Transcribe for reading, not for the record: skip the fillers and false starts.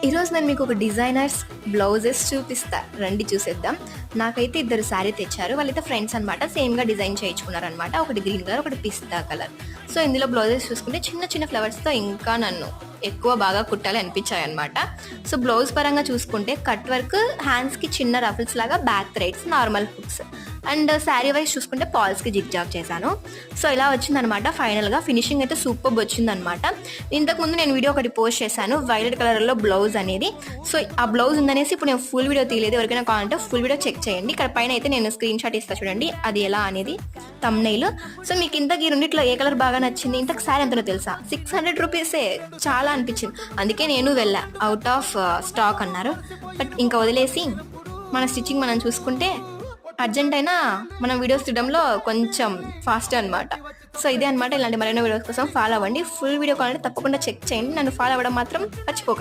ఈరోజు నేను మీకు ఒక డిజైనర్స్ బ్లౌజెస్ చూపిస్తా, రండి చూసేద్దాం. నాకైతే ఇద్దరు శారీ తెచ్చారు, వాళ్ళైతే ఫ్రెండ్స్ అనమాట. సేమ్గా డిజైన్ చేయించుకున్నారనమాట. ఒకటి గ్రీన్ కలర్, ఒకటి పిస్తా కలర్. సో ఇందులో బ్లౌజెస్ చూసుకుంటే చిన్న చిన్న ఫ్లవర్స్తో ఇంకా నన్ను ఎక్కువ బాగా కుట్టాలి అనిపించాయి అనమాట. సో బ్లౌజ్ పరంగా చూసుకుంటే కట్ వర్క్, హ్యాండ్స్కి చిన్న రఫల్స్ లాగా, back threads, normal hooks, and sari wise చూసుకుంటే పాల్స్కి జిగ్ జాగ్ చేశాను. సో ఇలా వచ్చిందనమాట. ఫైనల్గా ఫినిషింగ్ అయితే సూపర్ వచ్చిందనమాట. ఇంతకుముందు నేను వీడియో ఒకటి పోస్ట్ చేశాను, వైలెట్ కలర్లో బ్లౌజ్ అనేది. సో ఆ బ్లౌజ్ ఉందనేసి ఇప్పుడు నేను ఫుల్ వీడియో తీయలేదు. ఎవరికైనా కావాలంటే ఫుల్ వీడియో చెక్ చేయండి. ఇక్కడ పైన అయితే నేను స్క్రీన్ షాట్ ఇస్తాను చూడండి, అది ఎలా అనేది థంబ్నెయిల్. సో మీకు ఇంతకు ఈ రెండిట్లో ఏ కలర్ బాగా నచ్చింది? ఇంతకు శారీ ఎంతలో తెలుసా? 600 రూపీసే, చాలా అనిపించింది. అందుకే నేను వెళ్ళా. అవుట్ ఆఫ్ స్టాక్ అన్నారు. బట్ ఇంకా వదిలేసి మన స్టిచ్చింగ్ మనం చూసుకుంటే అర్జెంట్ అయినా మనం వీడియోస్ తీయడంలో కొంచెం ఫాస్ట్ అనమాట. సో ఇదే అనమాట. ఇలాంటి మరిన్ని వీడియోస్ కోసం ఫాలో అవ్వండి. ఫుల్ వీడియో కావాలంటే తప్పకుండా చెక్ చేయండి. నన్ను ఫాలో అవ్వడం మాత్రం మర్చిపోకండి.